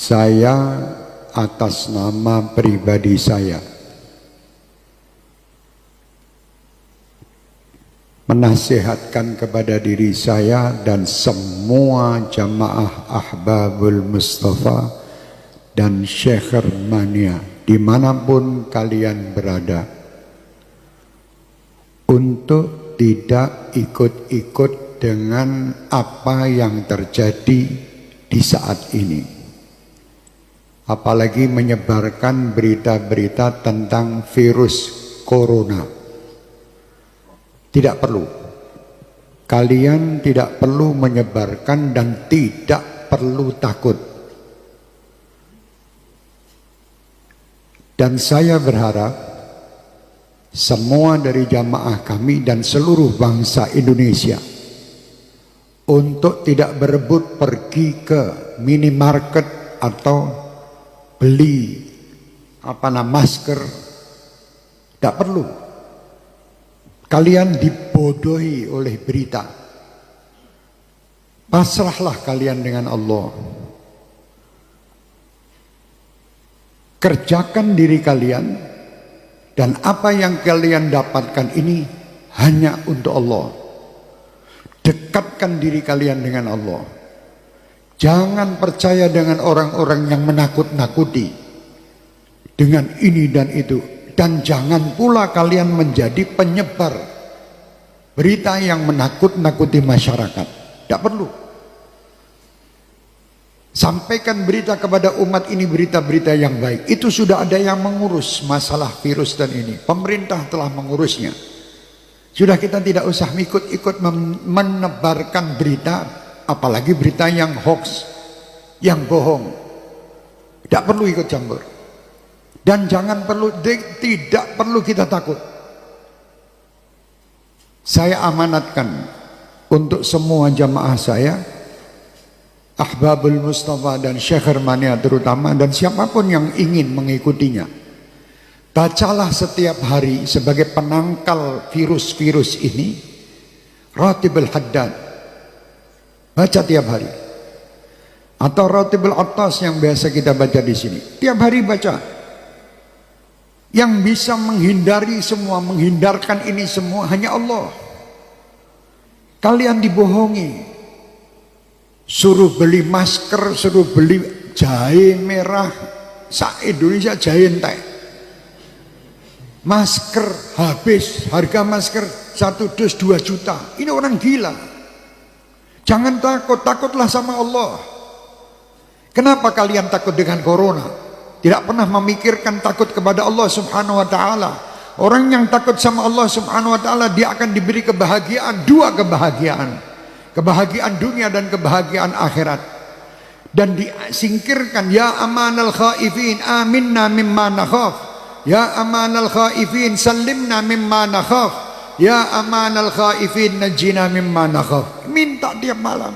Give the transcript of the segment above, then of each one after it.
Saya atas nama pribadi saya menasihatkan kepada diri saya dan semua jamaah Ahbabul Mustafa dan Syekh Mania dimanapun kalian berada, untuk tidak ikut-ikut dengan apa yang terjadi di saat ini, apalagi menyebarkan berita-berita tentang virus corona. Tidak perlu. Kalian tidak perlu menyebarkan dan tidak perlu takut. Dan saya berharap semua dari jamaah kami dan seluruh bangsa Indonesia untuk tidak berebut pergi ke minimarket atau beli masker. Tidak perlu. Kalian dibodohi oleh berita. Pasrahlah kalian dengan Allah. Kerjakan diri kalian, dan apa yang kalian dapatkan ini hanya untuk Allah. Dekatkan diri kalian dengan Allah. Jangan percaya dengan orang-orang yang menakut-nakuti dengan ini dan itu. Dan jangan pula kalian menjadi penyebar berita yang menakut-nakuti masyarakat. Tidak perlu. Sampaikan berita kepada umat ini, berita-berita yang baik. Itu sudah ada yang mengurus masalah virus dan ini. Pemerintah telah mengurusnya. Sudah, kita tidak usah ikut-ikut menebarkan berita, apalagi berita yang hoax, yang bohong. Tidak perlu ikut campur. Dan tidak perlu kita takut. Saya amanatkan untuk semua jamaah saya, Ahbabul Mustafa dan Syekh Mania terutama, dan siapapun yang ingin mengikutinya, bacalah setiap hari sebagai penangkal virus-virus ini Ratibul Haddad. Baca tiap hari. Atau Ratibul Attas yang biasa kita baca di sini. Tiap hari baca. Yang bisa menghindari semua, menghindarkan ini semua hanya Allah. Kalian dibohongi. Suruh beli masker, suruh beli jahe merah. Indonesia jahe entek. Masker habis, harga masker 1 dus 2 juta. Ini orang gila. Jangan takut, takutlah sama Allah. Kenapa kalian takut dengan corona? Tidak pernah memikirkan takut kepada Allah Subhanahu wa ta'ala. Orang yang takut sama Allah Subhanahu wa ta'ala, dia akan diberi kebahagiaan, 2 kebahagiaan. Kebahagiaan dunia dan kebahagiaan akhirat. Dan disingkirkan, ya amanal khaifin aminna mimma nakhaf. Ya amanal khaifin sallimna mimma nakhaf. Ya amanal khaifin najina mimma nakhaf. Minta tiap malam.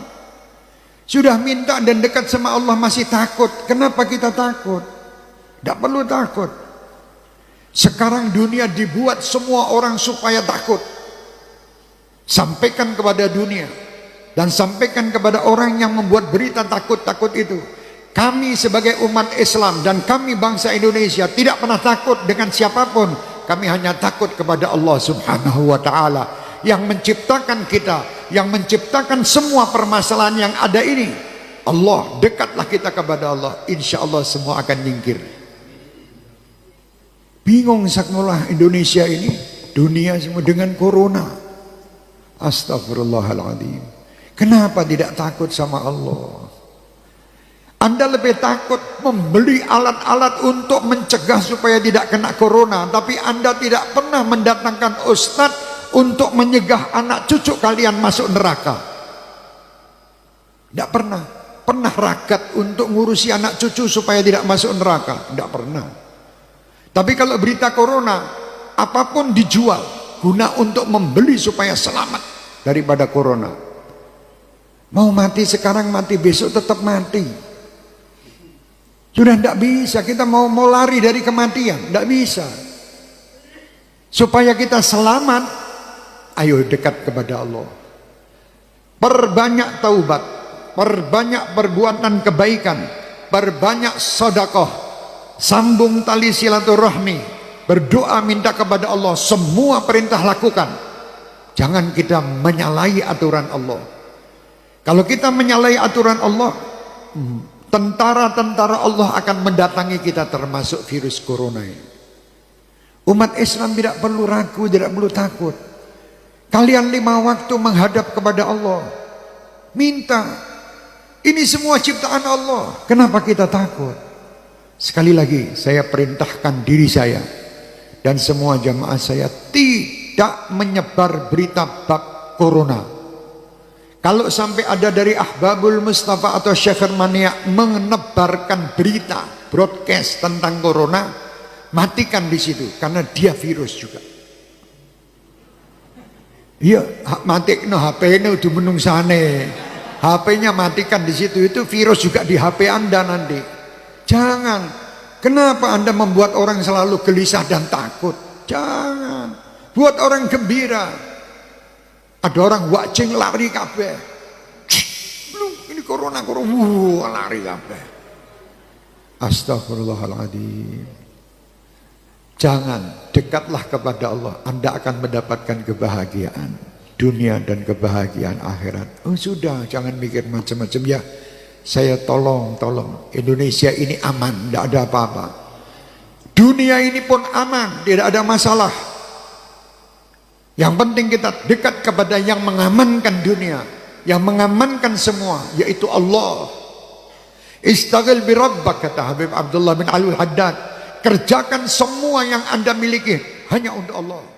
Sudah minta dan dekat sama Allah masih takut. Kenapa kita takut? Tidak perlu takut. Sekarang dunia dibuat semua orang supaya takut. Sampaikan kepada dunia. Dan sampaikan kepada orang yang membuat berita takut-takut itu. Kami sebagai umat Islam dan kami bangsa Indonesia tidak pernah takut dengan siapapun. Kami hanya takut kepada Allah Subhanahu wa ta'ala. Yang menciptakan kita. Yang menciptakan semua permasalahan yang ada ini. Allah, dekatlah kita kepada Allah. Insya Allah semua akan nyingkir. Bingung saknulah Indonesia ini, dunia semua dengan corona. Astagfirullahaladzim. Kenapa tidak takut sama Allah? Anda lebih takut membeli alat-alat untuk mencegah supaya tidak kena corona, tapi Anda tidak pernah mendatangkan ustadz untuk menyegah anak cucu kalian masuk neraka. Tidak pernah. Pernah ragat untuk ngurusi anak cucu supaya tidak masuk neraka? Tidak pernah. Tapi kalau berita corona, apapun dijual guna untuk membeli supaya selamat daripada corona. Mau mati sekarang, mati besok tetap mati. Sudah tidak bisa, kita mau lari dari kematian, tidak bisa. Supaya kita selamat, ayo dekat kepada Allah. Perbanyak taubat, perbanyak perbuatan kebaikan, perbanyak sedekah, sambung tali silaturahmi, berdoa minta kepada Allah, semua perintah lakukan. Jangan kita menyalahi aturan Allah. Kalau kita menyalahi aturan Allah, tentara-tentara Allah akan mendatangi kita, termasuk virus corona ini. Umat Islam tidak perlu ragu, tidak perlu takut. Kalian 5 waktu menghadap kepada Allah, minta. Ini semua ciptaan Allah. Kenapa kita takut? Sekali lagi saya perintahkan diri saya dan semua jamaah saya tidak menyebar berita bab corona. Kalau sampai ada dari Ahbabul Mustafa atau Syekh Mania menebarkan berita broadcast tentang corona, matikan di situ, karena dia virus juga. Iya, mati no HP ini udah menungsane. HP-nya matikan di situ, itu virus juga di HP Anda nanti. Jangan. Kenapa Anda membuat orang selalu gelisah dan takut? Jangan. Buat orang gembira. Ada orang wajing lari kabeh. Ini corona, lari kabeh. Astagfirullahaladzim. Jangan, dekatlah kepada Allah. Anda akan mendapatkan kebahagiaan dunia dan kebahagiaan akhirat. Oh sudah, jangan mikir macam-macam ya. Saya tolong Indonesia ini aman, tidak ada apa-apa. Dunia ini pun aman, tidak ada masalah. Yang penting kita dekat kepada yang mengamankan dunia, yang mengamankan semua, yaitu Allah. Istaghil bi rabbak, kata Habib Abdullah bin Alwi Haddad. Kerjakan semua yang Anda miliki hanya untuk Allah.